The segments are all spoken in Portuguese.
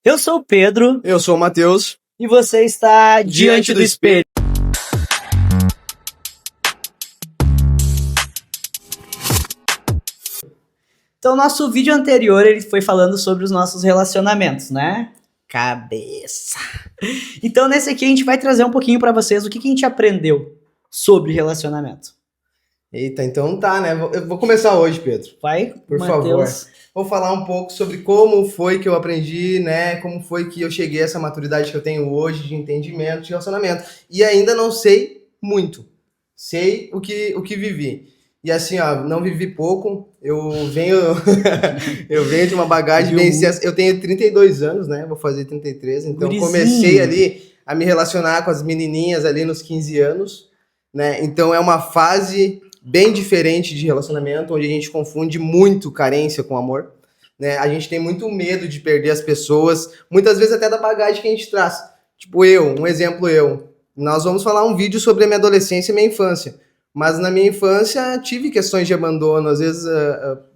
Eu sou o Pedro. Eu sou o Matheus. E você está diante do espelho. Então, nosso vídeo anterior, ele foi falando sobre os nossos relacionamentos, né? Cabeça. Então, nesse aqui, a gente vai trazer um pouquinho pra vocês o que a gente aprendeu sobre relacionamento. Eita, então tá, né? Eu vou começar hoje, Pedro. Vai, Por Matheus. favor. Vou falar um pouco sobre como foi que eu aprendi, né? Como foi que eu cheguei a essa maturidade que eu tenho hoje de entendimento, de relacionamento. E ainda não sei muito. Sei o que vivi. E assim, ó, não vivi pouco. Eu venho eu venho de uma bagagem bem extensa. Eu tenho 32 anos, né? Vou fazer 33. Então Gurizinho. Comecei ali a me relacionar com as menininhas ali nos 15 anos, né? Então é uma fase bem diferente de relacionamento, onde a gente confunde muito carência com amor, né? A gente tem muito medo de perder as pessoas, muitas vezes até da bagagem que a gente traz. Tipo um exemplo eu. Nós vamos falar um vídeo sobre a minha adolescência e minha infância, mas na minha infância tive questões de abandono, às vezes,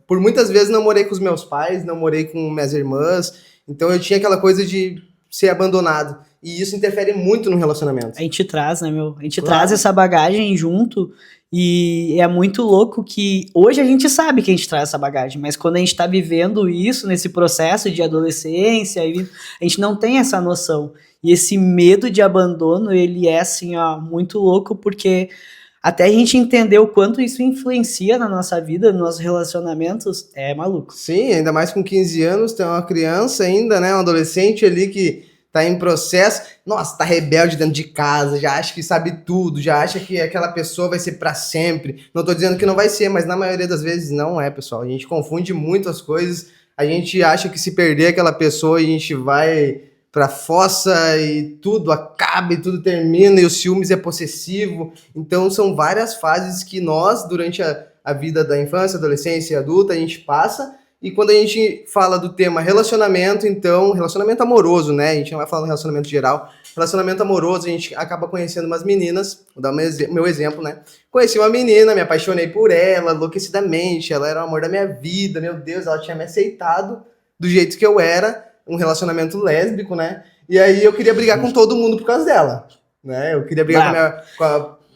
por muitas vezes não morei com os meus pais, não morei com minhas irmãs, então eu tinha aquela coisa de ser abandonado, e isso interfere muito no relacionamento. A gente traz, né, meu? A gente Claro. traz essa bagagem junto e é muito louco que hoje a gente sabe que a gente traz essa bagagem, mas quando a gente tá vivendo isso, nesse processo de adolescência, a gente não tem essa noção. E esse medo de abandono, ele é, assim, ó, muito louco, porque até a gente entender o quanto isso influencia na nossa vida, nos nossos relacionamentos, é maluco. Sim, ainda mais com 15 anos, tem uma criança ainda, né, um adolescente ali que tá em processo, nossa, tá rebelde dentro de casa, já acha que sabe tudo, já acha que aquela pessoa vai ser pra sempre. Não tô dizendo que não vai ser, mas na maioria das vezes não é, pessoal. A gente confunde muito as coisas, a gente acha que se perder aquela pessoa, a gente vai pra fossa e tudo acaba e tudo termina e o ciúmes é possessivo. Então são várias fases que nós, durante a vida da infância, adolescência e adulta, a gente passa. E quando a gente fala do tema relacionamento, então, relacionamento amoroso, né? A gente não vai falar no relacionamento geral. Relacionamento amoroso, a gente acaba conhecendo umas meninas. Vou dar meu exemplo, né? Conheci uma menina, me apaixonei por ela, enlouquecidamente. Ela era o amor da minha vida, meu Deus, ela tinha me aceitado do jeito que eu era. Um relacionamento lésbico, né? E aí eu queria brigar com todo mundo por causa dela, né? Eu queria brigar com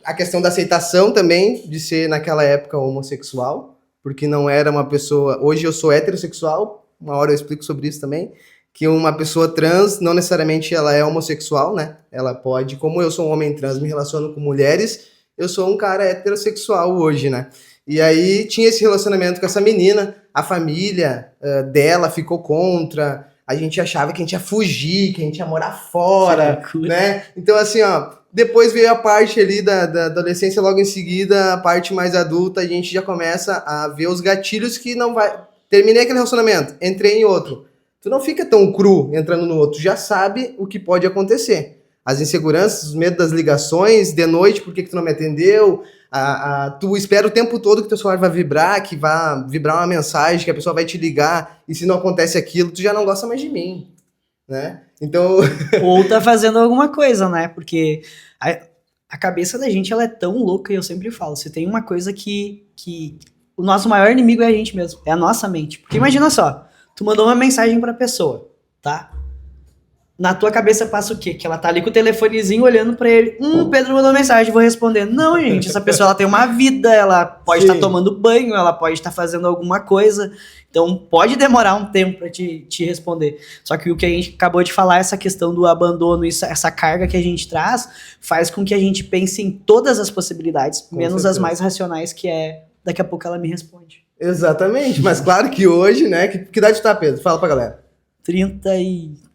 a questão da aceitação também, de ser naquela época homossexual, porque não era uma pessoa... Hoje eu sou heterossexual, uma hora eu explico sobre isso também, que uma pessoa trans, não necessariamente ela é homossexual, né? Ela pode, como eu sou um homem trans, me relaciono com mulheres, eu sou um cara heterossexual hoje, né? E aí tinha esse relacionamento com essa menina, a família dela ficou contra, a gente achava que a gente ia fugir, que a gente ia morar fora, né? Então assim, ó, depois veio a parte ali da adolescência, logo em seguida, a parte mais adulta, a gente já começa a ver os gatilhos que não vai... Terminei aquele relacionamento, entrei em outro. Tu não fica tão cru entrando no outro, já sabe o que pode acontecer. As inseguranças, os medos das ligações, de noite, por que tu não me atendeu? Tu espera o tempo todo que teu celular vai vibrar, que vai vibrar uma mensagem, que a pessoa vai te ligar, e se não acontece aquilo, tu já não gosta mais de mim, né? Então... Ou tá fazendo alguma coisa, né? Porque a cabeça da gente, ela é tão louca, e eu sempre falo, se tem uma coisa que o nosso maior inimigo é a gente mesmo, é a nossa mente. Porque imagina só, tu mandou uma mensagem pra pessoa, tá? Na tua cabeça passa o quê? Que ela tá ali com o telefonezinho olhando pra ele. Pedro mandou mensagem, vou responder. Não, gente, essa pessoa ela tem uma vida, ela pode estar tomando banho, ela pode estar fazendo alguma coisa. Então pode demorar um tempo pra te responder. Só que o que a gente acabou de falar, essa questão do abandono, essa carga que a gente traz, faz com que a gente pense em todas as possibilidades, Com menos certeza. as mais racionais, que é daqui a pouco ela me responde. Exatamente, mas claro que hoje, né? Que idade tu tá, Pedro? Fala pra galera. 30 e...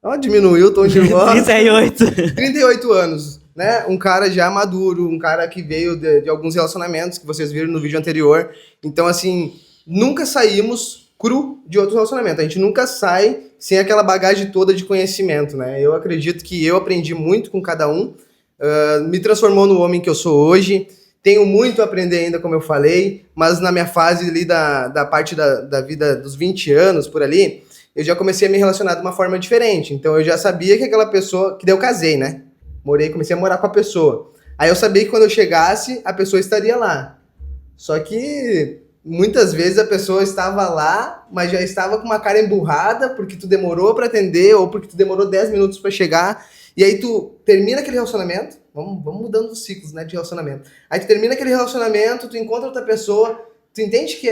Ó, diminuiu o tom de voz. 38. 38 anos, né? Um cara já maduro, um cara que veio de alguns relacionamentos que vocês viram no vídeo anterior. Então, assim, nunca saímos cru de outro relacionamento. A gente nunca sai sem aquela bagagem toda de conhecimento, né? Eu acredito que eu aprendi muito com cada um. Me transformou no homem que eu sou hoje. Tenho muito a aprender ainda, como eu falei, mas na minha fase ali da parte da vida dos 20 anos, por ali, eu já comecei a me relacionar de uma forma diferente. Então eu já sabia que aquela pessoa... Que daí eu casei, né? Comecei a morar com a pessoa. Aí eu sabia que quando eu chegasse, a pessoa estaria lá. Só que muitas vezes a pessoa estava lá, mas já estava com uma cara emburrada porque tu demorou para atender ou porque tu demorou 10 minutos para chegar. E aí tu termina aquele relacionamento, vamos mudando os ciclos, né, de relacionamento. Aí tu termina aquele relacionamento, tu encontra outra pessoa, tu entende que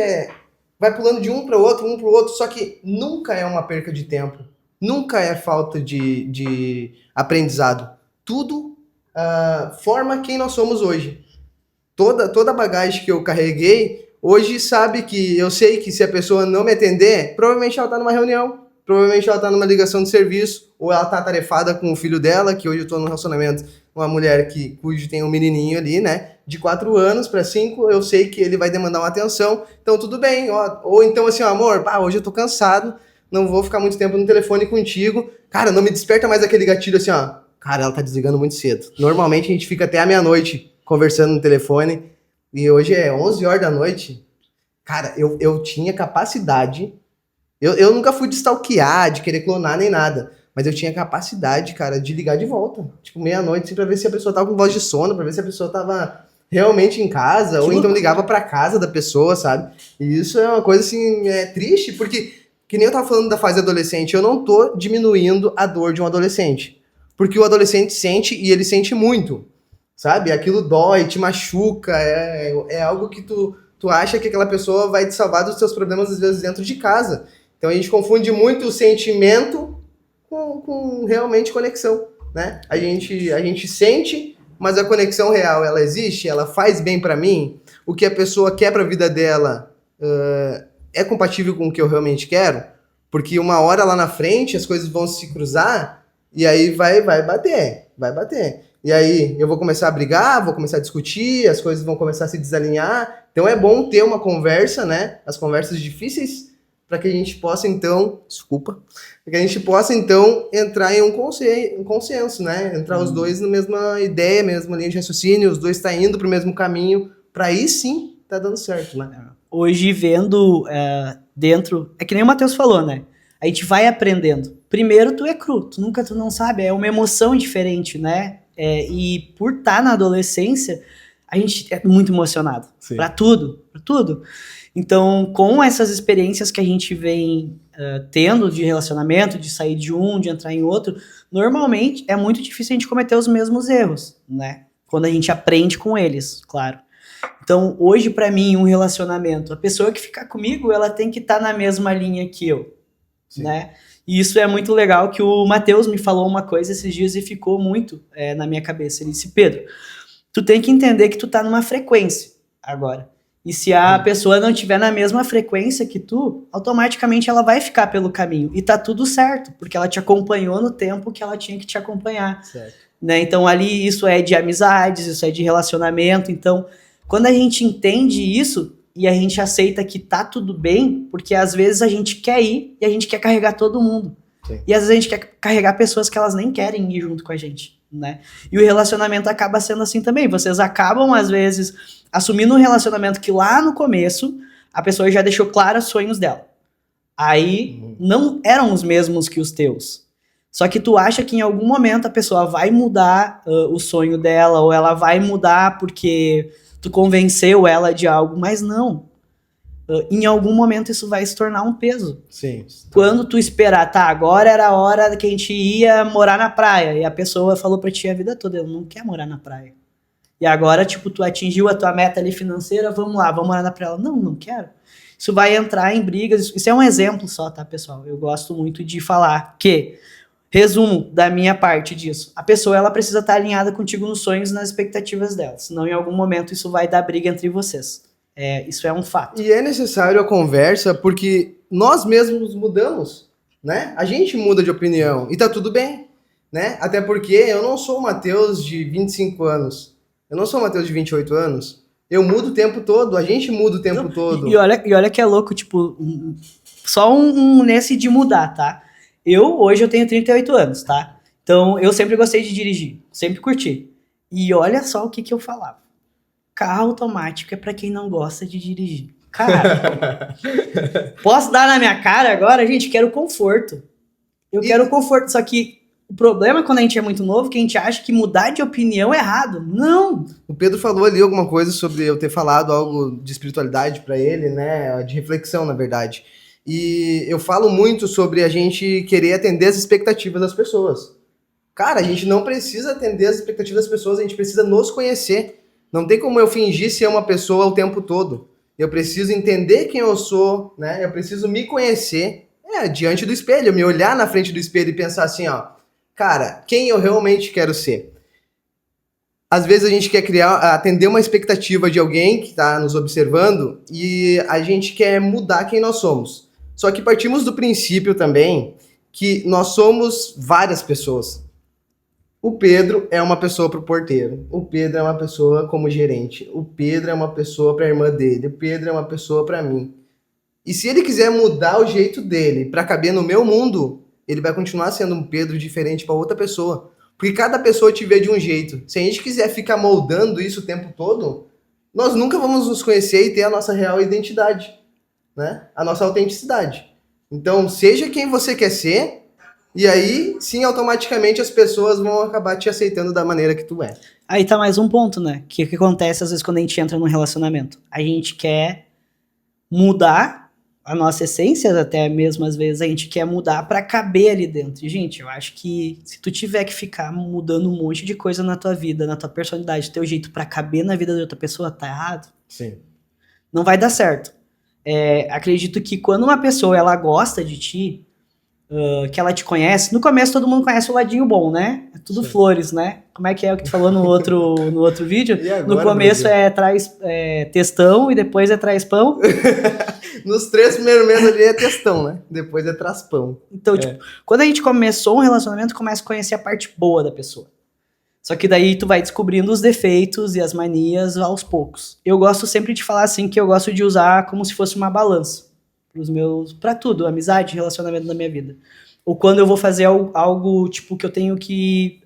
vai pulando de um para o outro, só que nunca é uma perca de tempo. Nunca é falta de aprendizado. Tudo forma quem nós somos hoje. Toda a bagagem que eu carreguei, hoje sabe que eu sei que se a pessoa não me atender, provavelmente ela está numa reunião, provavelmente ela está numa ligação de serviço, ou ela está atarefada com o filho dela, que hoje eu estou num relacionamento com uma mulher cujo tem um menininho ali, né, de 4 anos para 5, eu sei que ele vai demandar uma atenção, então tudo bem. Ou então assim, amor, hoje eu tô cansado, não vou ficar muito tempo no telefone contigo, cara, não me desperta mais aquele gatilho assim, ó, cara, ela tá desligando muito cedo. Normalmente a gente fica até a meia-noite conversando no telefone, e hoje é 11 horas da noite. Cara, eu tinha capacidade, eu nunca fui de stalkear, de querer clonar nem nada, mas eu tinha capacidade, cara, de ligar de volta, tipo, meia-noite, assim, pra ver se a pessoa tava com voz de sono, pra ver se a pessoa tava realmente em casa, ou então ligava pra casa da pessoa, sabe? E isso é uma coisa, assim, triste, porque, que nem eu tava falando da fase adolescente, eu não tô diminuindo a dor de um adolescente, porque o adolescente sente, e ele sente muito, sabe? Aquilo dói, te machuca, é algo que tu acha que aquela pessoa vai te salvar dos teus problemas, às vezes, dentro de casa. Então a gente confunde muito o sentimento com realmente conexão, né? A gente sente, mas a conexão real, ela existe? Ela faz bem pra mim? O que a pessoa quer pra vida dela é compatível com o que eu realmente quero? Porque uma hora lá na frente as coisas vão se cruzar e aí vai bater. E aí eu vou começar a brigar, vou começar a discutir, as coisas vão começar a se desalinhar. Então é bom ter uma conversa, né? As conversas difíceis, para que a gente possa então, entrar em um consenso, né? Entrar os dois na mesma ideia, mesma linha de raciocínio, os dois estão indo para o mesmo caminho, para aí sim tá dando certo, né? Hoje vendo dentro, é que nem o Matheus falou, né? A gente vai aprendendo. Primeiro tu é cru, tu não sabe, é uma emoção diferente, né? E por estar na adolescência, a gente é muito emocionado. Pra tudo. Então, com essas experiências que a gente vem tendo de relacionamento, de sair de um, de entrar em outro, normalmente é muito difícil a gente cometer os mesmos erros, né? Quando a gente aprende com eles, claro. Então, hoje, pra mim, um relacionamento, a pessoa que ficar comigo, ela tem que estar na mesma linha que eu, né? E isso é muito legal, que o Matheus me falou uma coisa esses dias e ficou muito na minha cabeça. Ele disse, Pedro, tu tem que entender que tu tá numa frequência agora. E se a pessoa não tiver na mesma frequência que tu, automaticamente ela vai ficar pelo caminho. E tá tudo certo, porque ela te acompanhou no tempo que ela tinha que te acompanhar. Né? Então ali isso é de amizades, isso é de relacionamento. Então, quando a gente entende isso e a gente aceita que tá tudo bem, porque às vezes a gente quer ir e a gente quer carregar todo mundo. Sim. E às vezes a gente quer carregar pessoas que elas nem querem ir junto com a gente, né? E o relacionamento acaba sendo assim também. Vocês acabam, às vezes, assumindo um relacionamento que lá no começo a pessoa já deixou claro os sonhos dela. Aí não eram os mesmos que os teus. Só que tu acha que em algum momento a pessoa vai mudar o sonho dela, ou ela vai mudar porque tu convenceu ela de algo, mas não. Em algum momento isso vai se tornar um peso. Sim. Quando tu esperar, agora era a hora que a gente ia morar na praia, e a pessoa falou pra ti a vida toda, eu não quero morar na praia. E agora, tipo, tu atingiu a tua meta ali financeira, vamos lá, vamos morar na praia. Ela, não quero. Isso vai entrar em brigas, isso é um exemplo só, tá, pessoal? Eu gosto muito de falar que, resumo da minha parte disso, a pessoa ela precisa estar alinhada contigo nos sonhos e nas expectativas dela, senão em algum momento isso vai dar briga entre vocês. Isso é um fato. E é necessário a conversa porque nós mesmos mudamos, né? A gente muda de opinião e tá tudo bem, né? Até porque eu não sou o Matheus de 25 anos, eu não sou o Matheus de 28 anos, eu mudo o tempo todo, a gente muda o tempo todo. E olha que é louco, tipo, só um nesse de mudar, tá? Hoje eu tenho 38 anos, tá? Então, eu sempre gostei de dirigir, sempre curti. E olha só o que eu falava. Carro automático é pra quem não gosta de dirigir. Cara, posso dar na minha cara agora? Gente, quero conforto. Eu quero conforto, só que O problema quando a gente é muito novo, que a gente acha que mudar de opinião é errado. Não! O Pedro falou ali alguma coisa sobre eu ter falado algo de espiritualidade pra ele, né? De reflexão, na verdade. E eu falo muito sobre a gente querer atender as expectativas das pessoas. Cara, a gente não precisa atender as expectativas das pessoas, a gente precisa nos conhecer. Não tem como eu fingir ser uma pessoa o tempo todo. Eu preciso entender quem eu sou, né? Eu preciso me conhecer, diante do espelho, me olhar na frente do espelho e pensar assim, ó, cara, quem eu realmente quero ser? Às vezes a gente quer atender uma expectativa de alguém que está nos observando e a gente quer mudar quem nós somos. Só que partimos do princípio também que nós somos várias pessoas. O Pedro é uma pessoa para o porteiro, o Pedro é uma pessoa como gerente, o Pedro é uma pessoa para a irmã dele, o Pedro é uma pessoa para mim. E se ele quiser mudar o jeito dele para caber no meu mundo, ele vai continuar sendo um Pedro diferente para outra pessoa. Porque cada pessoa te vê de um jeito. Se a gente quiser ficar moldando isso o tempo todo, nós nunca vamos nos conhecer e ter a nossa real identidade, né? A nossa autenticidade. Então, seja quem você quer ser, e aí, sim, automaticamente as pessoas vão acabar te aceitando da maneira que tu é. Aí tá mais um ponto, né? Que o que acontece às vezes quando a gente entra num relacionamento? A gente quer mudar a nossa essência, até mesmo às vezes a gente quer mudar pra caber ali dentro. E, gente, eu acho que se tu tiver que ficar mudando um monte de coisa na tua vida, na tua personalidade, teu jeito pra caber na vida da outra pessoa, tá errado. Sim. Não vai dar certo. Acredito que quando uma pessoa ela gosta de ti, que ela te conhece, no começo todo mundo conhece o ladinho bom, né? É tudo Sim. Flores, né? Como é que tu falou no outro vídeo? E agora, No começo Brasil? traz textão e depois traz pão. Nos 3 primeiros meses ali é textão, né? Depois é traspão. Então, tipo, quando a gente começou um relacionamento, começa a conhecer a parte boa da pessoa. Só que daí tu vai descobrindo os defeitos e as manias aos poucos. Eu gosto sempre de falar assim, que eu gosto de usar como se fosse uma balança. Pra tudo, amizade, relacionamento na minha vida. Ou quando eu vou fazer algo tipo, que eu tenho que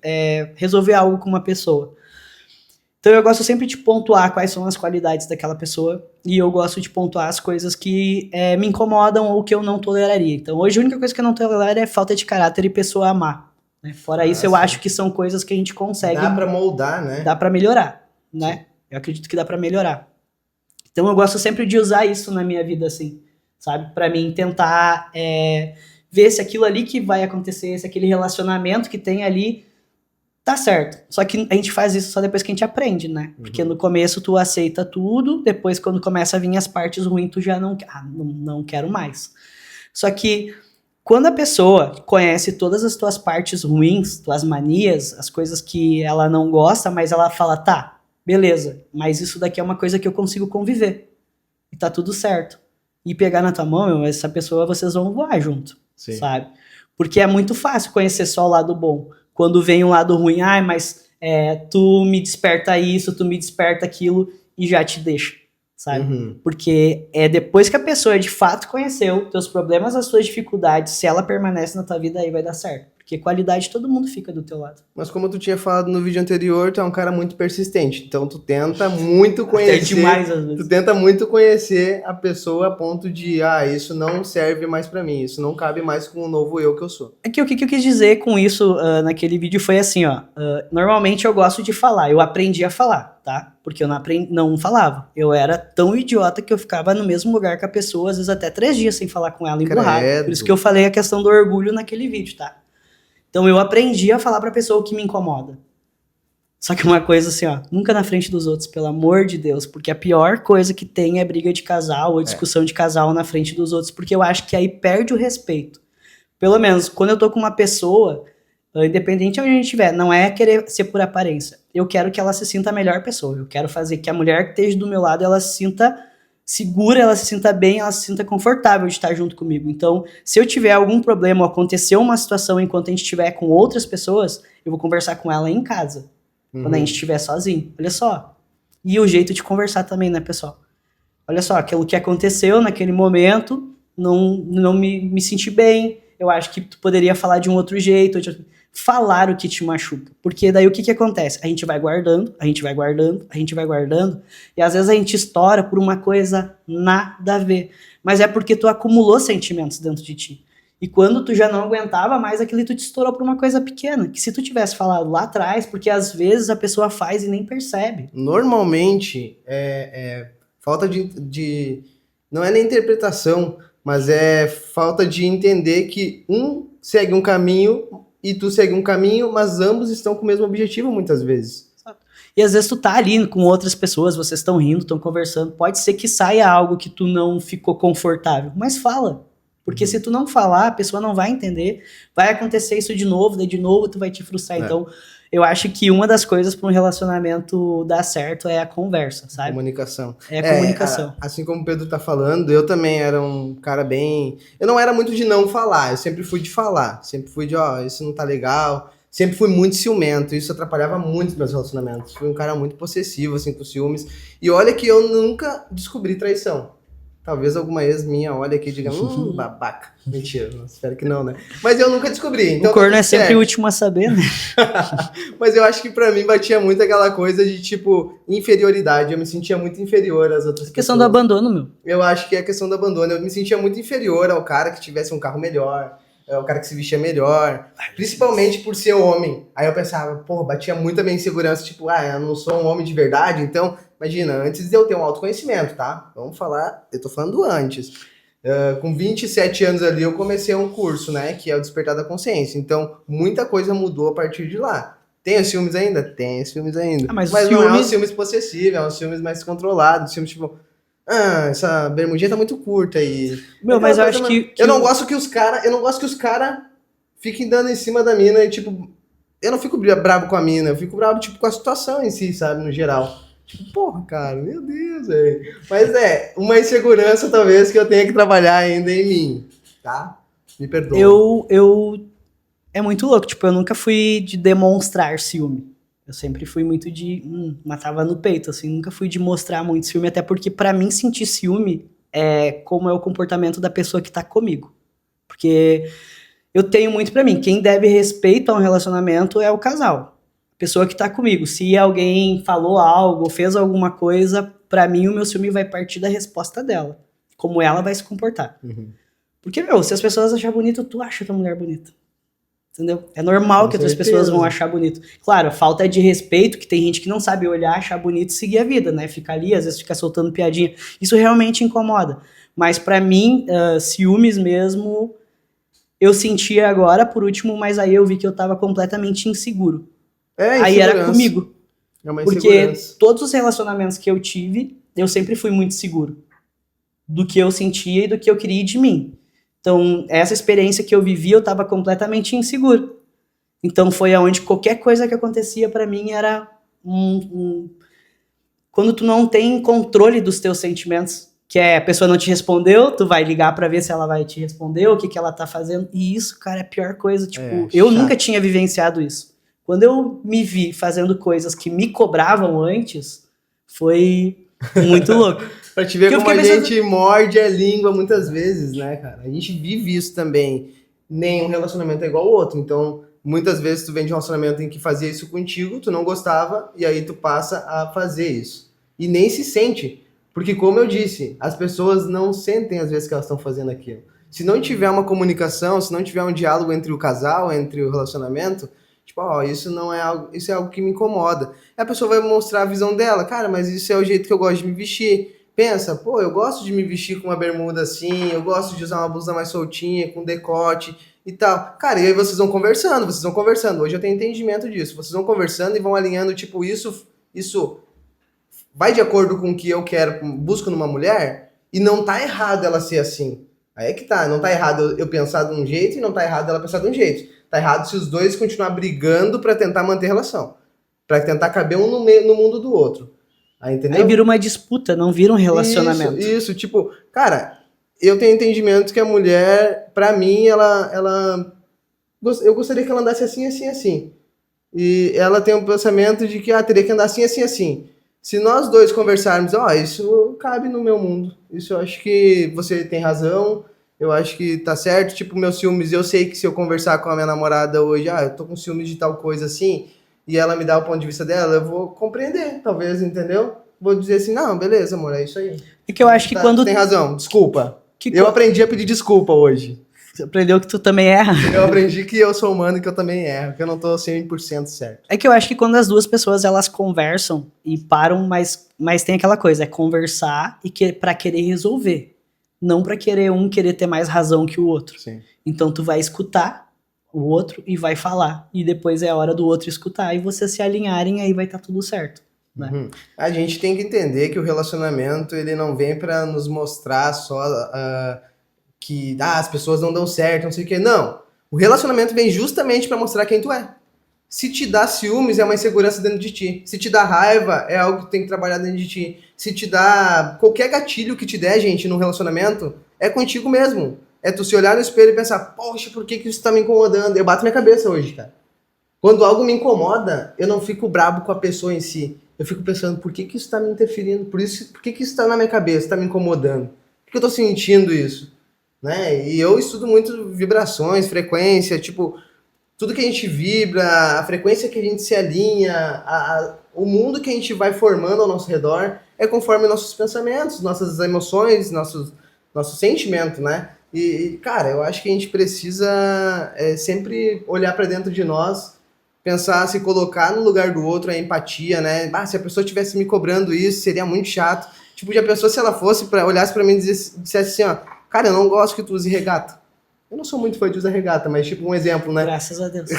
resolver algo com uma pessoa. Então eu gosto sempre de pontuar quais são as qualidades daquela pessoa e eu gosto de pontuar as coisas que me incomodam ou que eu não toleraria. Então hoje a única coisa que eu não tolero é falta de caráter e pessoa amar. Né? Fora isso, eu acho que são coisas que a gente consegue... Dá pra moldar, né? Dá pra melhorar, né? Eu acredito que dá pra melhorar. Então eu gosto sempre de usar isso na minha vida, assim, sabe? Pra mim tentar ver se aquilo ali que vai acontecer, se aquele relacionamento que tem ali tá certo. Só que a gente faz isso só depois que a gente aprende, né? Porque no começo tu aceita tudo, depois quando começa a vir as partes ruins, tu já não quero mais. Só que quando a pessoa conhece todas as tuas partes ruins, tuas manias, as coisas que ela não gosta, mas ela fala, tá, beleza, mas isso daqui é uma coisa que eu consigo conviver. E tá tudo certo. E pegar na tua mão, essa pessoa, vocês vão voar junto, sabe? Porque é muito fácil conhecer só o lado bom. Quando vem um lado ruim, mas tu me desperta isso, tu me desperta aquilo, e já te deixa, sabe? Porque é depois que a pessoa de fato conheceu teus problemas, as suas dificuldades, se ela permanece na tua vida, aí vai dar certo. Porque qualidade todo mundo fica do teu lado. Mas como tu tinha falado no vídeo anterior, tu é um cara muito persistente. Então tu tenta muito conhecer. Demais, às vezes. Tu tenta muito conhecer a pessoa a ponto de, isso não serve mais pra mim, isso não cabe mais com o novo eu que eu sou. É que o que eu quis dizer com isso naquele vídeo foi assim, ó. Normalmente eu gosto de falar, eu aprendi a falar, tá? Porque eu não falava. Eu era tão idiota que eu ficava no mesmo lugar que a pessoa, às vezes até 3 dias sem falar com ela, emburrado. Por isso que eu falei a questão do orgulho naquele vídeo, tá? Então eu aprendi a falar pra pessoa o que me incomoda. Só que uma coisa assim, ó, nunca na frente dos outros, pelo amor de Deus, porque a pior coisa que tem é briga de casal ou discussão de casal na frente dos outros, porque eu acho que aí perde o respeito. Pelo menos, quando eu tô com uma pessoa, independente de onde a gente estiver, não é querer ser por aparência. Eu quero que ela se sinta a melhor pessoa. Eu quero fazer que a mulher que esteja do meu lado, ela se sinta segura, ela se sinta bem, ela se sinta confortável de estar junto comigo. Então, se eu tiver algum problema ou acontecer uma situação enquanto a gente estiver com outras pessoas, eu vou conversar com ela em casa. Quando a gente estiver sozinho. Olha só. E o jeito de conversar também, né, pessoal? Olha só, aquilo que aconteceu naquele momento, não me senti bem, eu acho que tu poderia falar de um outro jeito, falar o que te machuca. Porque daí o que acontece? A gente vai guardando, a gente vai guardando, a gente vai guardando, e às vezes a gente estoura por uma coisa nada a ver. Mas é porque tu acumulou sentimentos dentro de ti. E quando tu já não aguentava mais, aquilo tu te estourou por uma coisa pequena. Que se tu tivesse falado lá atrás, porque às vezes a pessoa faz e nem percebe. Normalmente, falta não é nem interpretação, mas é falta de entender que um segue um caminho e tu segue um caminho, mas ambos estão com o mesmo objetivo muitas vezes. E às vezes tu tá ali com outras pessoas, vocês estão rindo, estão conversando, pode ser que saia algo que tu não ficou confortável, mas fala. Porque se tu não falar, a pessoa não vai entender, vai acontecer isso de novo, daí de novo tu vai te frustrar. Então, eu acho que uma das coisas para um relacionamento dar certo é a conversa, sabe? Comunicação. É a comunicação. Assim como o Pedro tá falando, eu também era um cara bem... Eu não era muito de não falar, eu sempre fui de falar. Sempre fui de, isso não tá legal. Sempre fui muito ciumento, isso atrapalhava muito meus relacionamentos. Fui um cara muito possessivo, assim, com ciúmes. E olha que eu nunca descobri traição. Talvez alguma ex minha olhe aqui e diga, babaca. Mentira, espero que não, né? Mas eu nunca descobri. Então o corno é sempre o último a saber, né? Mas eu acho que pra mim batia muito aquela coisa de, tipo, inferioridade. Eu me sentia muito inferior às outras pessoas. Questão do abandono, meu. Eu acho que é a questão do abandono. Eu me sentia muito inferior ao cara que tivesse um carro melhor, o cara que se vestia melhor, principalmente por ser homem. Aí eu pensava, batia muito a minha insegurança, tipo, eu não sou um homem de verdade, então, imagina, antes de eu ter um autoconhecimento, tá? Vamos falar, eu tô falando antes. Com 27 anos ali, eu comecei um curso, né, que é o Despertar da Consciência. Então, muita coisa mudou a partir de lá. Tem os ciúmes ainda? Tem os ciúmes ainda. Mas não é um ciúmes possessivo, é um ciúmes mais controlado, ciúmes tipo... essa bermudinha tá muito curta aí. Mas eu acho que eu não gosto que os cara fiquem dando em cima da mina e, tipo, eu não fico bravo com a mina, eu fico bravo, tipo, com a situação em si, sabe, no geral. Tipo, cara, meu Deus, velho. Mas uma insegurança, talvez, que eu tenha que trabalhar ainda em mim, tá? Me perdoa. É muito louco, tipo, eu nunca fui de demonstrar ciúme. Eu sempre fui muito de... matava no peito, assim. Nunca fui de mostrar muito ciúme, até porque pra mim sentir ciúme é como é o comportamento da pessoa que tá comigo. Porque eu tenho muito pra mim. Quem deve respeito a um relacionamento é o casal. A pessoa que tá comigo. Se alguém falou algo, fez alguma coisa, pra mim o meu ciúme vai partir da resposta dela. Como ela vai se comportar. Uhum. Porque, se as pessoas acharem bonito, tu acha tua mulher bonita. Entendeu? É normal que outras pessoas vão achar bonito. Claro, a falta é de respeito, que tem gente que não sabe olhar, achar bonito e seguir a vida, né? Fica ali, às vezes fica soltando piadinha. Isso realmente incomoda. Mas pra mim, ciúmes mesmo, eu sentia agora, por último, mas aí eu vi que eu tava completamente inseguro. Aí era comigo. É uma porque todos os relacionamentos que eu tive, eu sempre fui muito seguro. Do que eu sentia e do que eu queria de mim. Então, essa experiência que eu vivi, eu tava completamente inseguro. Então, foi aonde qualquer coisa que acontecia pra mim era quando tu não tem controle dos teus sentimentos, que a pessoa não te respondeu, tu vai ligar pra ver se ela vai te responder, o que ela tá fazendo. E isso, cara, é a pior coisa. Tipo, eu nunca tinha vivenciado isso. Quando eu me vi fazendo coisas que me cobravam antes, foi muito louco. Pra te ver como a gente morde a língua muitas vezes, né, cara? A gente vive isso também. Nenhum relacionamento é igual ao outro. Então, muitas vezes tu vem de um relacionamento em que fazia isso contigo, tu não gostava, e aí tu passa a fazer isso. E nem se sente. Porque, como eu disse, as pessoas não sentem às vezes que elas estão fazendo aquilo. Se não tiver uma comunicação, se não tiver um diálogo entre o casal, entre o relacionamento, tipo, isso é algo que me incomoda. A pessoa vai mostrar a visão dela, cara, mas isso é o jeito que eu gosto de me vestir. Pensa, eu gosto de me vestir com uma bermuda assim, eu gosto de usar uma blusa mais soltinha, com decote e tal. Cara, e aí vocês vão conversando. Hoje eu tenho entendimento disso. Vocês vão conversando e vão alinhando, tipo, isso vai de acordo com o que eu quero, busco numa mulher, e não tá errado ela ser assim. Aí é que tá, não tá errado eu pensar de um jeito e não tá errado ela pensar de um jeito. Tá errado se os dois continuar brigando pra tentar manter relação. Pra tentar caber um no mundo do outro. Aí, entendeu? Aí vira uma disputa, não vira um relacionamento. Isso, tipo, cara, eu tenho entendimento que a mulher, pra mim, eu gostaria que ela andasse assim, assim, assim. E ela tem um pensamento de que, teria que andar assim, assim, assim. Se nós dois conversarmos, isso cabe no meu mundo. Isso eu acho que você tem razão, eu acho que tá certo. Tipo, meus ciúmes, eu sei que se eu conversar com a minha namorada hoje, eu tô com ciúmes de tal coisa assim, e ela me dá o ponto de vista dela, eu vou compreender, talvez, entendeu? Vou dizer assim, não, beleza, amor, é isso aí. É que eu acho que quando... Tem razão, desculpa. Eu aprendi a pedir desculpa hoje. Você aprendeu que tu também erra. Eu aprendi que eu sou humano e que eu também erro, que eu não tô 100% certo. É que eu acho que quando as duas pessoas elas conversam e param, mas tem aquela coisa, é conversar e para querer resolver, não para querer um querer ter mais razão que o outro. Sim. Então tu vai escutar o outro e vai falar, e depois é a hora do outro escutar e vocês se alinharem, aí vai estar tudo certo, né? Uhum. A gente tem que entender que o relacionamento ele não vem para nos mostrar só que as pessoas não dão certo, não sei o que. Não. O relacionamento vem justamente para mostrar quem tu é. Se te dá ciúmes, é uma insegurança dentro de ti. Se te dá raiva, é algo que tem que trabalhar dentro de ti. Se te dá qualquer gatilho que te der, gente, num relacionamento, é contigo mesmo. É tu se olhar no espelho e pensar, poxa, por que isso tá me incomodando? Eu bato minha cabeça hoje, cara. Quando algo me incomoda, eu não fico brabo com a pessoa em si. Eu fico pensando, por que isso tá me interferindo? Por que isso tá na minha cabeça, tá me incomodando? Por que eu tô sentindo isso? Né? E eu estudo muito vibrações, frequência, tipo, tudo que a gente vibra, a frequência que a gente se alinha, o mundo que a gente vai formando ao nosso redor é conforme nossos pensamentos, nossas emoções, nosso sentimento, né? Cara, eu acho que a gente precisa sempre olhar para dentro de nós, pensar, se colocar no lugar do outro, a empatia, né? Se a pessoa estivesse me cobrando isso, seria muito chato. Tipo, já pensou se ela olhasse para mim e dissesse assim, ó, cara, eu não gosto que tu use regata. Eu não sou muito fã de usar regata, mas tipo um exemplo, né? Graças a Deus.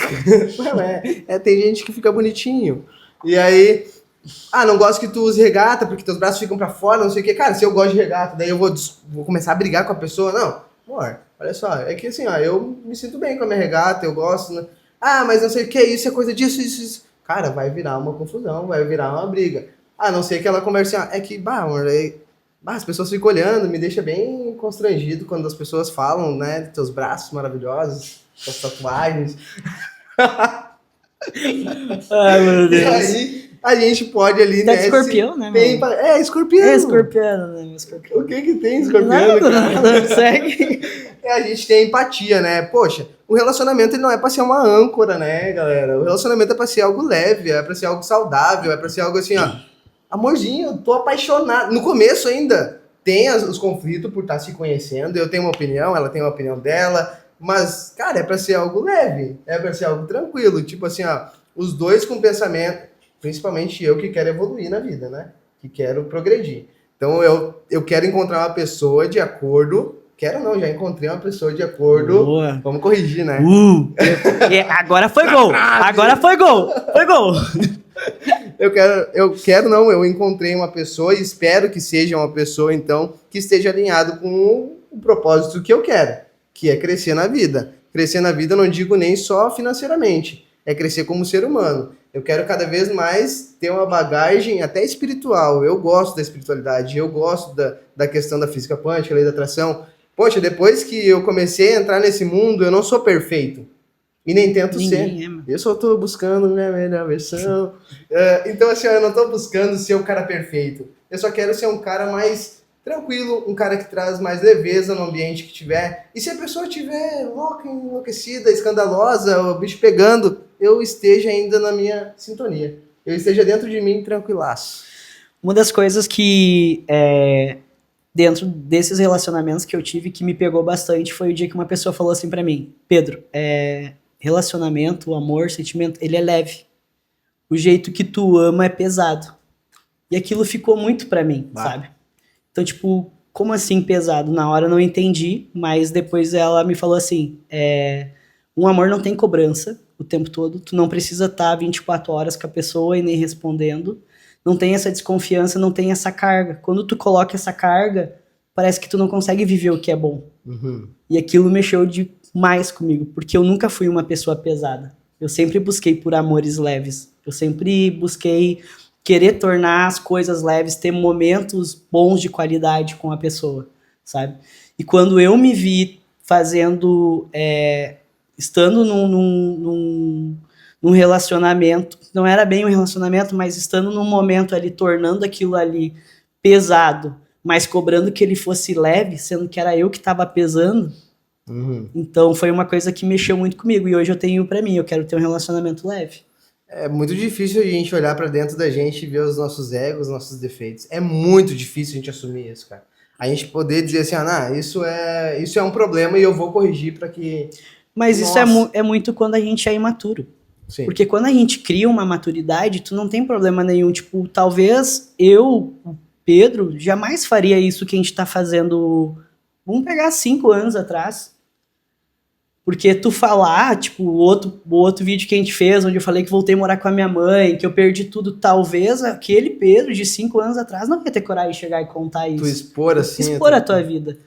Tem gente que fica bonitinho. E aí, não gosto que tu use regata, porque teus braços ficam pra fora, não sei o que. Cara, se eu gosto de regata, daí eu vou começar a brigar com a pessoa. Não, amor, olha só, é que assim, ó, eu me sinto bem com a minha regata, eu gosto, né? Mas não sei o que, isso é coisa disso, isso. Cara, vai virar uma confusão, vai virar uma briga. Não sei que ela conversa assim, é que, amor, as pessoas ficam olhando, me deixa bem constrangido quando as pessoas falam, né, dos teus braços maravilhosos, das tatuagens. Ai, meu Deus. E aí, a gente pode ali, Tá né? Escorpião, né, mano? Escorpião. É escorpião, né, escorpião. O que tem escorpião? Nada, segue. A gente tem empatia, né? Poxa, o relacionamento ele não é pra ser uma âncora, né, galera? O relacionamento é pra ser algo leve, é pra ser algo saudável, é pra ser algo assim, ó. Amorzinho, tô apaixonado. No começo ainda tem os conflitos por estar se conhecendo. Eu tenho uma opinião, ela tem uma opinião dela. Mas, cara, é pra ser algo leve. É pra ser algo tranquilo. Tipo assim, ó, os dois com pensamento. Principalmente eu que quero evoluir na vida, né? Que quero progredir. Então eu quero encontrar uma pessoa de acordo. Quero não, já encontrei uma pessoa de acordo. Boa. Vamos corrigir, né? Agora foi gol. Agora foi gol. Foi gol. Eu encontrei uma pessoa e espero que seja uma pessoa, então, que esteja alinhado com o propósito que eu quero, que é crescer na vida. Crescer na vida eu não digo nem só financeiramente, é crescer como ser humano. Eu quero cada vez mais ter uma bagagem até espiritual. Eu gosto da espiritualidade, eu gosto da questão da física quântica, lei da atração. Poxa, depois que eu comecei a entrar nesse mundo, eu não sou perfeito. E nem tento ser. Eu só tô buscando minha melhor versão. Então, assim, eu não tô buscando ser um cara perfeito. Eu só quero ser um cara mais tranquilo, um cara que traz mais leveza no ambiente que tiver. E se a pessoa estiver louca, enlouquecida, escandalosa, o bicho pegando, eu esteja ainda na minha sintonia. Eu esteja dentro de mim tranquilaço. Uma das coisas que dentro desses relacionamentos que eu tive que me pegou bastante foi o dia que uma pessoa falou assim pra mim, Pedro, relacionamento, o amor, sentimento, ele é leve. O jeito que tu ama é pesado. E aquilo ficou muito pra mim, sabe? Então, tipo, como assim pesado? Na hora eu não entendi, mas depois ela me falou assim, um amor não tem cobrança o tempo todo, tu não precisa estar 24 horas com a pessoa e nem respondendo, não tem essa desconfiança, não tem essa carga. Quando tu coloca essa carga, parece que tu não consegue viver o que é bom. Uhum. E aquilo mexeu demais comigo, porque eu nunca fui uma pessoa pesada. Eu sempre busquei por amores leves. Eu sempre busquei querer tornar as coisas leves, ter momentos bons de qualidade com a pessoa, sabe? E quando eu me vi fazendo, estando num relacionamento, não era bem um relacionamento, mas estando num momento ali, tornando aquilo ali pesado, mas cobrando que ele fosse leve, sendo que era eu que estava pesando. Uhum. Então foi uma coisa que mexeu muito comigo, e hoje eu tenho pra mim, eu quero ter um relacionamento leve. É muito difícil a gente olhar pra dentro da gente e ver os nossos egos, os nossos defeitos. É muito difícil a gente assumir isso, cara. A gente poder dizer assim, isso é um problema e eu vou corrigir para que... Mas isso é muito quando a gente é imaturo. Sim. Porque quando a gente cria uma maturidade, tu não tem problema nenhum. Tipo, talvez eu, o Pedro, jamais faria isso que a gente tá fazendo. Vamos pegar 5 anos atrás. Porque tu falar, tipo, o outro vídeo que a gente fez, onde eu falei que voltei a morar com a minha mãe, que eu perdi tudo, talvez aquele Pedro de 5 anos atrás não ia ter coragem de chegar e contar isso. Tu expor assim. Expor a tua vida.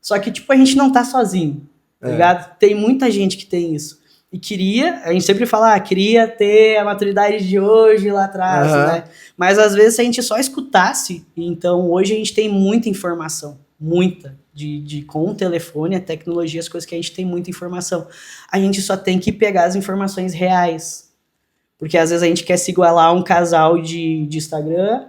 Só que, tipo, a gente não tá sozinho, tá ligado? Tem muita gente que tem isso. E a gente sempre fala, queria ter a maturidade de hoje lá atrás, né? Mas às vezes se a gente só escutasse, então hoje a gente tem muita informação, muita, com o telefone, a tecnologia, as coisas que a gente tem muita informação. A gente só tem que pegar as informações reais. Porque às vezes a gente quer se igualar a um casal de Instagram,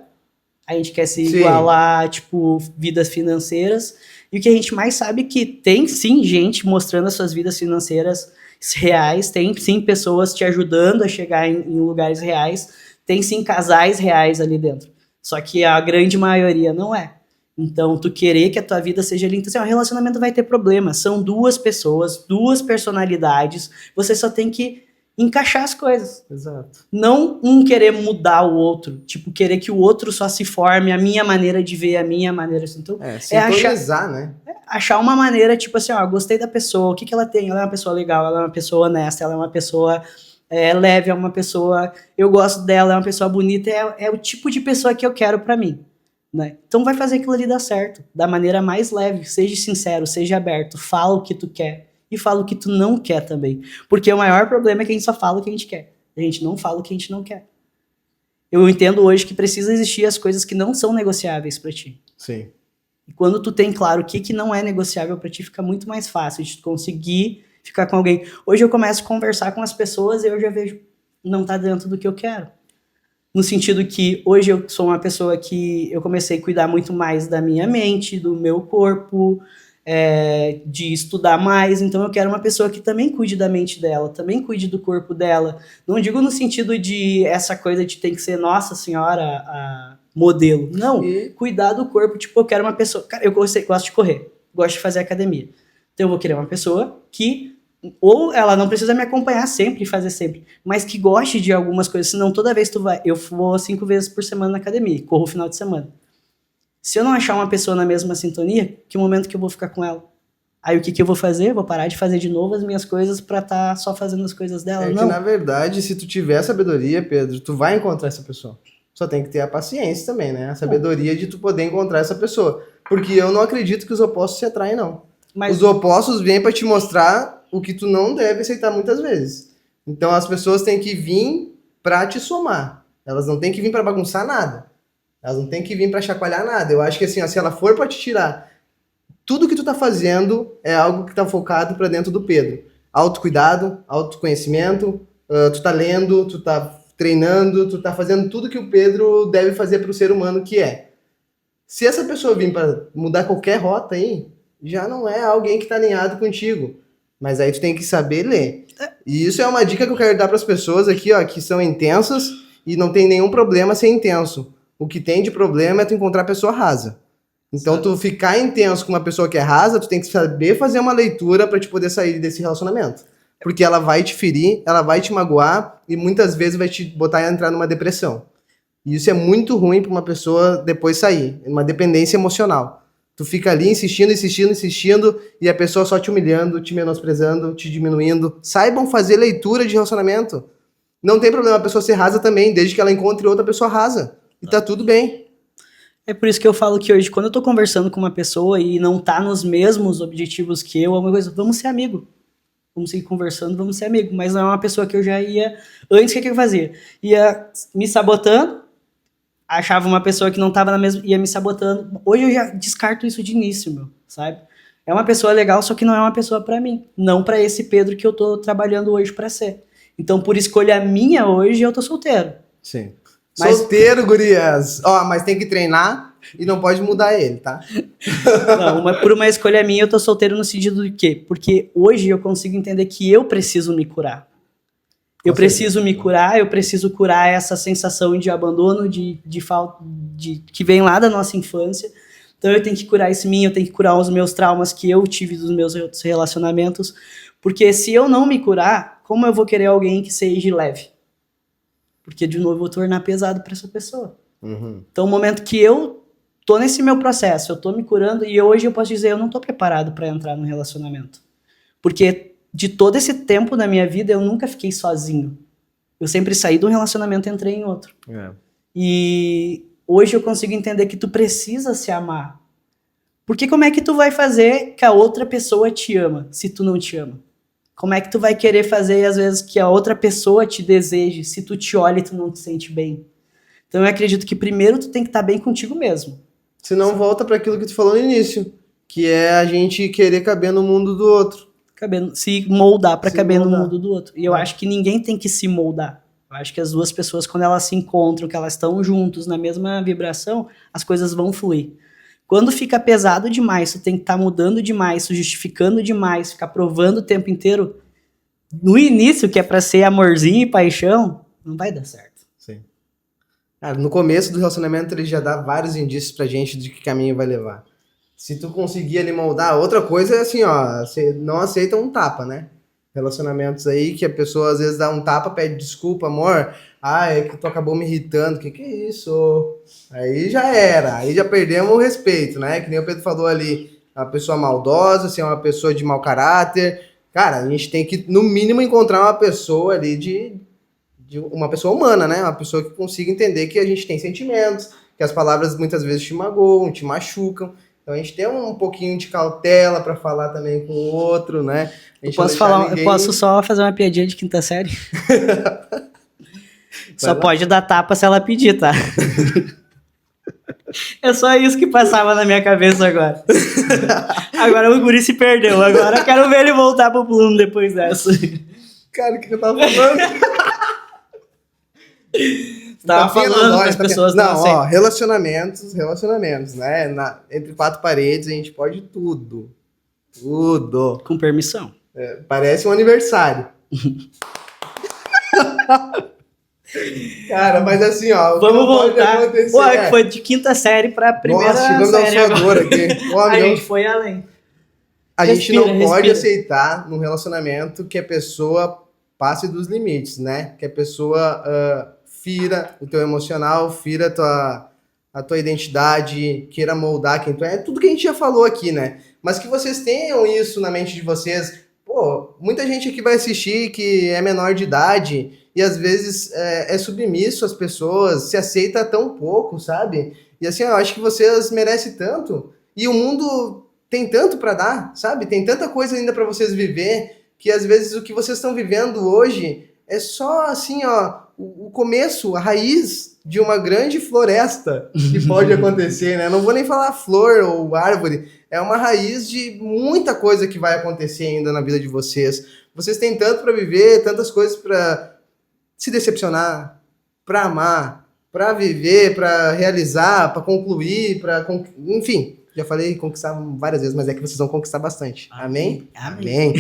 a gente quer se igualar, tipo, vidas financeiras, e o que a gente mais sabe é que tem sim gente mostrando as suas vidas financeiras reais, tem sim pessoas te ajudando a chegar em lugares reais, tem sim casais reais ali dentro. Só que a grande maioria não é. Então, tu querer que a tua vida seja linda, assim, o relacionamento vai ter problema. São 2 pessoas, 2 personalidades, você só tem que encaixar as coisas. Exato. Não um querer mudar o outro, tipo, querer que o outro só se forme a minha maneira de ver, a minha maneira. Então, sintonizar, né? Achar uma maneira, tipo assim, gostei da pessoa, o que ela tem? Ela é uma pessoa legal, ela é uma pessoa honesta, ela é uma pessoa leve, é uma pessoa, eu gosto dela, é uma pessoa bonita, é o tipo de pessoa que eu quero pra mim, né? Então vai fazer aquilo ali dar certo, da maneira mais leve, seja sincero, seja aberto, fala o que tu quer e fala o que tu não quer também, porque o maior problema é que a gente só fala o que a gente quer, a gente não fala o que a gente não quer. Eu entendo hoje que precisa existir as coisas que não são negociáveis pra ti. Sim. E quando tu tem claro o que não é negociável pra ti, fica muito mais fácil de tu conseguir ficar com alguém. Hoje eu começo a conversar com as pessoas e eu já vejo, não tá dentro do que eu quero. No sentido que hoje eu sou uma pessoa que eu comecei a cuidar muito mais da minha mente, do meu corpo, de estudar mais. Então eu quero uma pessoa que também cuide da mente dela, também cuide do corpo dela. Não digo no sentido de essa coisa de tem que ser Nossa Senhora a modelo. Não, cuidar do corpo. Tipo, eu quero uma pessoa... Cara, eu gosto de correr, gosto de fazer academia. Então eu vou querer uma pessoa que... Ou ela não precisa me acompanhar sempre e fazer sempre, mas que goste de algumas coisas. Senão toda vez tu vai... Eu vou 5 vezes por semana na academia, corro o final de semana. Se eu não achar uma pessoa na mesma sintonia, que momento que eu vou ficar com ela? Aí o que eu vou fazer? Eu vou parar de fazer de novo as minhas coisas pra estar só fazendo as coisas dela? Não. Que na verdade, se tu tiver sabedoria, Pedro, tu vai encontrar essa pessoa. Só tem que ter a paciência também, né? A sabedoria de tu poder encontrar essa pessoa. Porque eu não acredito que os opostos se atraem, não. Mas os opostos vêm pra te mostrar o que tu não deve aceitar muitas vezes. Então as pessoas têm que vir pra te somar. Elas não têm que vir pra bagunçar nada. Elas não têm que vir pra chacoalhar nada. Eu acho que assim, se ela for pra te tirar, tudo que tu tá fazendo é algo que tá focado pra dentro do Pedro. Autocuidado, autoconhecimento, tu tá lendo, tu tá treinando, tu tá fazendo tudo que o Pedro deve fazer pro ser humano que é. Se essa pessoa vir pra mudar qualquer rota aí, já não é alguém que tá alinhado contigo. Mas aí tu tem que saber ler. E isso é uma dica que eu quero dar pras pessoas aqui, ó, que são intensas e não tem nenhum problema ser intenso. O que tem de problema é tu encontrar a pessoa rasa. Então, tu ficar intenso com uma pessoa que é rasa, tu tem que saber fazer uma leitura pra te poder sair desse relacionamento. Porque ela vai te ferir, ela vai te magoar e muitas vezes vai te botar a entrar numa depressão. E isso é muito ruim pra uma pessoa depois sair. Uma dependência emocional. Tu fica ali insistindo e a pessoa só te humilhando, te menosprezando, te diminuindo. Saibam fazer leitura de relacionamento. Não tem problema a pessoa ser rasa também, desde que ela encontre outra pessoa rasa. E tá tudo bem. É por isso que eu falo que hoje, quando eu tô conversando com uma pessoa e não tá nos mesmos objetivos que eu, é uma coisa, vamos ser amigo. Vamos seguir conversando, vamos ser amigo. Mas não é uma pessoa que eu já ia... Antes, o que eu fazia? Ia me sabotando, achava uma pessoa que não tava na mesma... Ia me sabotando. Hoje eu já descarto isso de início, meu, sabe? É uma pessoa legal, só que não é uma pessoa pra mim. Não pra esse Pedro que eu tô trabalhando hoje pra ser. Então, por escolha minha hoje, eu tô solteiro. Sim. Solteiro, gurias. Ó, mas tem que treinar e não pode mudar ele, tá? Não, por uma escolha minha, eu tô solteiro no sentido de quê? Porque hoje eu consigo entender que eu preciso me curar. Eu preciso me curar, eu preciso curar essa sensação de abandono, de falta, que vem lá da nossa infância. Então eu tenho que curar isso em mim, eu tenho que curar os meus traumas que eu tive dos meus outros relacionamentos, porque se eu não me curar, como eu vou querer alguém que seja leve? Porque, de novo, eu vou tornar pesado para essa pessoa. Então, o momento que eu tô nesse meu processo, eu tô me curando, e hoje eu posso dizer, eu não tô preparado para entrar num relacionamento. Porque de todo esse tempo da minha vida, eu nunca fiquei sozinho. Eu sempre saí de um relacionamento e entrei em outro. E hoje eu consigo entender que tu precisa se amar. Porque como é que tu vai fazer que a outra pessoa te ama, se tu não te ama? Como é que tu vai querer fazer, às vezes, que a outra pessoa te deseje, se tu te olha e tu não te sente bem? Então eu acredito que primeiro tu tem que estar bem contigo mesmo. Senão volta para aquilo que tu falou no início, que é a gente querer caber no mundo do outro. Se moldar para caber moldar no mundo do outro. E eu acho que ninguém tem que se moldar. Eu acho que as duas pessoas, quando elas se encontram, que elas estão juntos na mesma vibração, as coisas vão fluir. Quando fica pesado demais, tu tem que estar mudando demais, tu justificando demais, ficar provando o tempo inteiro, no início, que é pra ser amorzinho e paixão, não vai dar certo. Sim. Cara, no começo do relacionamento ele já dá vários indícios pra gente de que caminho vai levar. Se tu conseguir ali moldar, outra coisa é assim, ó, você não aceita um tapa, né? Relacionamentos aí que a pessoa às vezes dá um tapa, pede desculpa, amor, é que tu acabou me irritando, que é isso? Aí já era, aí já perdemos o respeito, né? Que nem o Pedro falou ali, uma pessoa maldosa, ser uma pessoa de mau caráter. Cara, a gente tem que, no mínimo, encontrar uma pessoa ali de uma pessoa humana, né? Uma pessoa que consiga entender que a gente tem sentimentos, que as palavras muitas vezes te magoam, te machucam. Então a gente tem um pouquinho de cautela para falar também com o outro, né? Eu posso só fazer uma piadinha de quinta série? Só pode dar tapa se ela pedir, tá? É só isso que passava na minha cabeça agora. Agora o guri se perdeu. Agora eu quero ver ele voltar pro plumo depois dessa. Cara, o que eu tava falando? Tava falando que as pessoas não aceitam. Relacionamentos, né? Entre quatro paredes a gente pode tudo. Tudo. Com permissão. Parece um aniversário. Cara, mas assim, ó. Vamos voltar. Foi de quinta série pra primeira série agora. Aqui. A gente foi além. A gente não pode aceitar num relacionamento que a pessoa passe dos limites, né? Que a pessoa fira o teu emocional, fira a tua identidade, queira moldar quem tu é. Tudo que a gente já falou aqui, né? Mas que vocês tenham isso na mente de vocês. Pô, muita gente aqui vai assistir que é menor de idade e às vezes é submisso às pessoas, se aceita tão pouco, sabe? E assim, eu acho que vocês merecem tanto e o mundo tem tanto para dar, sabe? Tem tanta coisa ainda para vocês viver que às vezes o que vocês estão vivendo hoje é só assim, ó, o começo, a raiz de uma grande floresta que pode acontecer, né? Não vou nem falar flor ou árvore, é uma raiz de muita coisa que vai acontecer ainda na vida de vocês. Vocês têm tanto para viver, tantas coisas para se decepcionar, para amar, para viver, para realizar, para concluir, enfim. Já falei conquistar várias vezes, mas é que vocês vão conquistar bastante. Amém? Amém.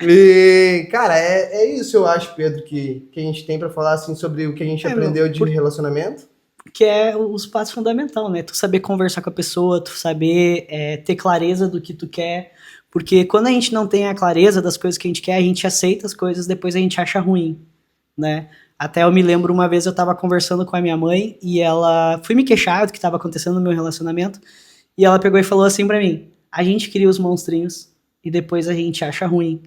E, cara, é isso, eu acho, Pedro, que a gente tem pra falar assim, sobre o que a gente aprendeu de relacionamento. Que é os passos fundamentais, né? Tu saber conversar com a pessoa, tu saber ter clareza do que tu quer. Porque quando a gente não tem a clareza das coisas que a gente quer, a gente aceita as coisas, depois a gente acha ruim, né? Até eu me lembro uma vez eu tava conversando com a minha mãe e ela fui me queixar do que tava acontecendo no meu relacionamento. E ela pegou e falou assim pra mim, a gente cria os monstrinhos e depois a gente acha ruim.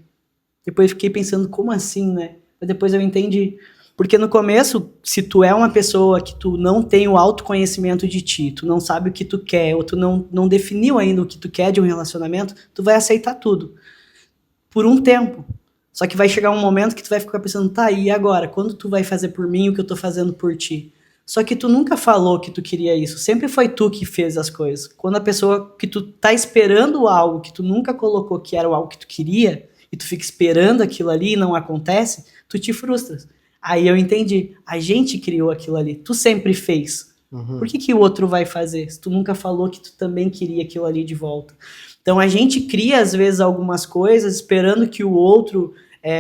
Depois fiquei pensando, como assim, né? Mas depois eu entendi. Porque no começo, se tu é uma pessoa que tu não tem o autoconhecimento de ti, tu não sabe o que tu quer, ou tu não definiu ainda o que tu quer de um relacionamento, tu vai aceitar tudo. Por um tempo. Só que vai chegar um momento que tu vai ficar pensando, tá, e agora? Quando tu vai fazer por mim o que eu tô fazendo por ti? Só que tu nunca falou que tu queria isso. Sempre foi tu que fez as coisas. Quando a pessoa que tu tá esperando algo que tu nunca colocou que era algo que tu queria, e tu fica esperando aquilo ali e não acontece, tu te frustras. Aí eu entendi. A gente criou aquilo ali. Tu sempre fez. Uhum. Por que o outro vai fazer? Se tu nunca falou que tu também queria aquilo ali de volta. Então a gente cria, às vezes, algumas coisas esperando que o outro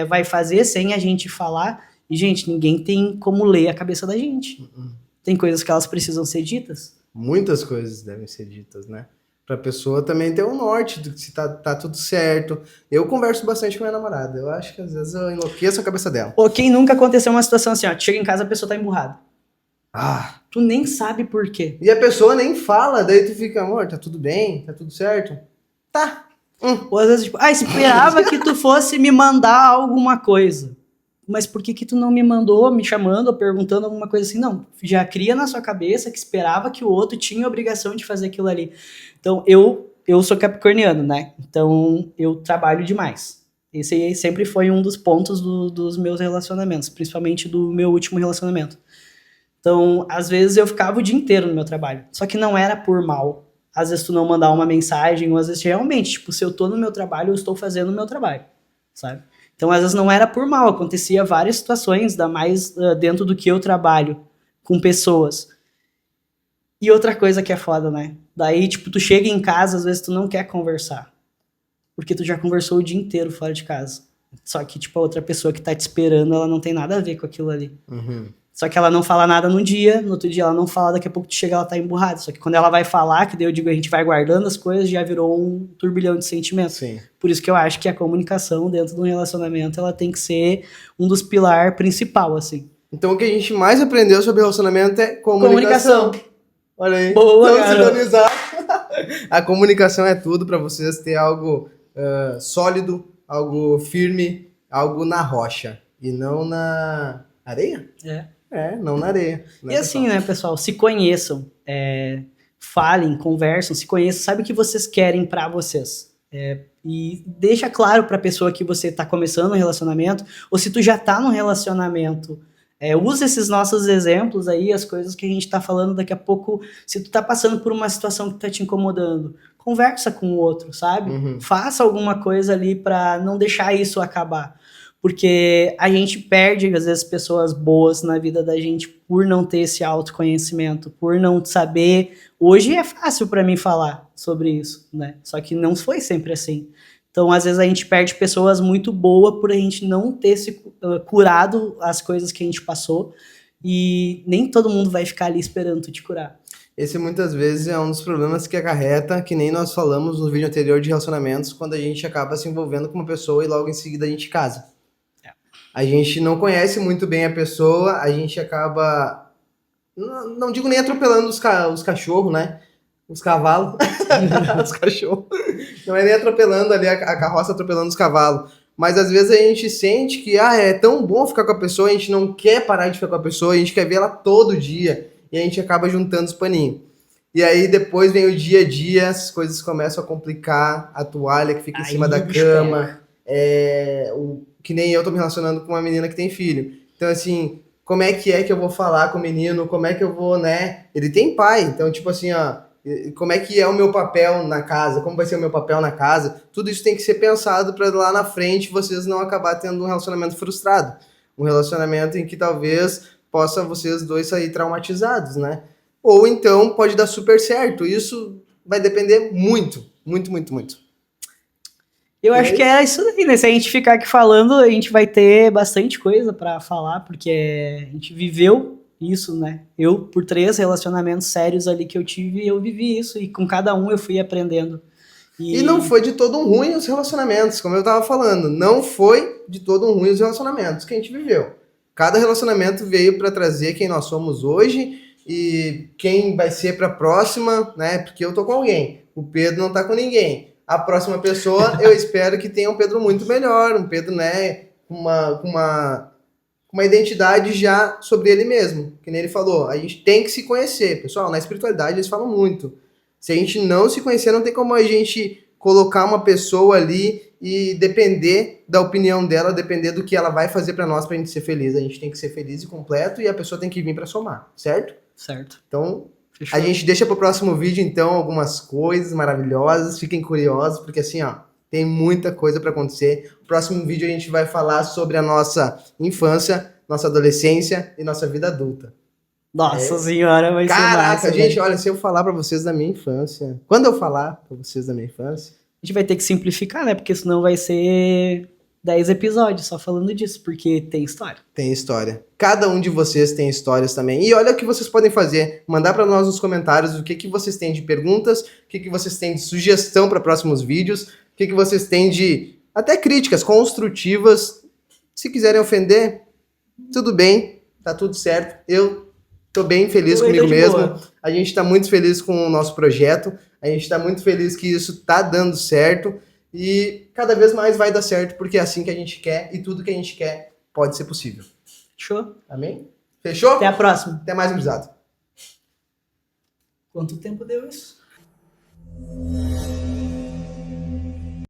vai fazer sem a gente falar. E, gente, ninguém tem como ler a cabeça da gente. Tem coisas que elas precisam ser ditas. Muitas coisas devem ser ditas, né? Pra pessoa também ter um norte do que se tá tudo certo. Eu converso bastante com minha namorada. Eu acho que às vezes eu enlouqueço a cabeça dela. Ou quem nunca aconteceu uma situação assim, ó, tu chega em casa, a pessoa tá emburrada. Ah, Tu nem sabe por quê. e a pessoa nem fala, daí tu fica, amor, tá tudo bem? Tá tudo certo? Tá. Ou às vezes, tipo, esperava que tu fosse me mandar alguma coisa. Mas por que tu não me mandou, me chamando, ou perguntando alguma coisa assim? Não, já cria na sua cabeça que esperava que o outro tinha a obrigação de fazer aquilo ali. Então, eu sou capricorniano, né? Então, eu trabalho demais. Esse aí sempre foi um dos pontos dos meus relacionamentos, principalmente do meu último relacionamento. Então, às vezes eu ficava o dia inteiro no meu trabalho. Só que não era por mal. Às vezes tu não mandar uma mensagem, ou às vezes realmente, tipo, se eu tô no meu trabalho, eu estou fazendo o meu trabalho, sabe? Então, às vezes não era por mal, acontecia várias situações, ainda mais dentro do que eu trabalho, com pessoas. E outra coisa que é foda, né? Daí, tipo, tu chega em casa, às vezes tu não quer conversar, porque tu já conversou o dia inteiro fora de casa. Só que, tipo, a outra pessoa que tá te esperando, ela não tem nada a ver com aquilo ali. Uhum. Só que ela não fala nada num dia, no outro dia ela não fala, daqui a pouco tu chega, ela tá emburrada. Só que quando ela vai falar, que daí eu digo, a gente vai guardando as coisas, já virou um turbilhão de sentimentos. Sim. Por isso que eu acho que a comunicação dentro de um relacionamento, ela tem que ser um dos pilares principal, assim. Então o que a gente mais aprendeu sobre relacionamento é comunicação. Olha aí. Boa, Vamos garoto. sintonizar. A comunicação é tudo para vocês ter algo sólido, algo firme, algo na rocha e não na areia? Não na areia. E assim, né, pessoal, se conheçam, falem, conversam, se conheçam, sabe o que vocês querem pra vocês. E deixa claro pra pessoa que você tá começando um relacionamento, ou se tu já tá num relacionamento, usa esses nossos exemplos aí, as coisas que a gente tá falando daqui a pouco, se tu tá passando por uma situação que tá te incomodando, conversa com o outro, sabe? Uhum. Faça alguma coisa ali pra não deixar isso acabar. Porque a gente perde, às vezes, pessoas boas na vida da gente por não ter esse autoconhecimento, por não saber. Hoje é fácil para mim falar sobre isso, né? Só que não foi sempre assim. Então, às vezes, a gente perde pessoas muito boas por a gente não ter se curado as coisas que a gente passou. E nem todo mundo vai ficar ali esperando tu te curar. Esse muitas vezes é um dos problemas que acarreta, que nem nós falamos no vídeo anterior de relacionamentos, quando a gente acaba se envolvendo com uma pessoa e logo em seguida a gente casa. A gente não conhece muito bem a pessoa, a gente acaba, não digo nem atropelando os cachorros, né? Os cavalos, os cachorros. Não é nem atropelando ali a carroça, atropelando os cavalos. Mas às vezes a gente sente que é tão bom ficar com a pessoa, a gente não quer parar de ficar com a pessoa, a gente quer ver ela todo dia. E a gente acaba juntando os paninhos. E aí depois vem o dia a dia, as coisas começam a complicar, a toalha que fica em cima da cama, que nem eu tô me relacionando com uma menina que tem filho. Então, assim, como é que eu vou falar com o menino? Como é que eu vou, né? Ele tem pai, então, tipo assim, como é que é o meu papel na casa? Como vai ser o meu papel na casa? Tudo isso tem que ser pensado para lá na frente vocês não acabar tendo um relacionamento frustrado. Um relacionamento em que talvez possa vocês dois sair traumatizados, né? Ou então pode dar super certo. Isso vai depender muito, muito, muito, muito. Eu acho que é isso daí, né? Se a gente ficar aqui falando, a gente vai ter bastante coisa pra falar, porque a gente viveu isso, né? Eu, por 3 relacionamentos sérios ali que eu tive, eu vivi isso, e com cada um eu fui aprendendo. E não foi de todo um ruim os relacionamentos, como eu tava falando. Não foi de todo um ruim os relacionamentos que a gente viveu. Cada relacionamento veio pra trazer quem nós somos hoje e quem vai ser pra próxima, né? Porque eu tô com alguém, o Pedro não tá com ninguém. A próxima pessoa, eu espero que tenha um Pedro muito melhor, um Pedro, né, com uma identidade já sobre ele mesmo. Que nem ele falou, a gente tem que se conhecer. Pessoal, na espiritualidade eles falam muito. Se a gente não se conhecer, não tem como a gente colocar uma pessoa ali e depender da opinião dela, depender do que ela vai fazer pra nós pra gente ser feliz. A gente tem que ser feliz e completo e a pessoa tem que vir pra somar, certo? Certo. Então, Fechou. a gente deixa pro próximo vídeo, então, algumas coisas maravilhosas. Fiquem curiosos, porque assim, tem muita coisa para acontecer. No próximo vídeo a gente vai falar sobre a nossa infância, nossa adolescência e nossa vida adulta. Nossa senhora, vai ser Caraca, massa, gente, velho. olha, se eu falar para vocês da minha infância, quando eu falar para vocês da minha infância, A gente vai ter que simplificar, né? Porque senão vai ser 10 episódios só falando disso, porque tem história. Tem história. Cada um de vocês tem histórias também. E olha o que vocês podem fazer. Mandar para nós nos comentários o que vocês têm de perguntas, o que vocês têm de sugestão para próximos vídeos, o que vocês têm de até críticas construtivas. Se quiserem ofender, tudo bem, tá tudo certo. Eu tô bem feliz comigo mesmo. Boa. A gente tá muito feliz com o nosso projeto. A gente tá muito feliz que isso tá dando certo. E cada vez mais vai dar certo, porque é assim que a gente quer e tudo que a gente quer pode ser possível. Show. Amém? Fechou? Até a próxima. Até mais, gurizada. Quanto tempo deu isso?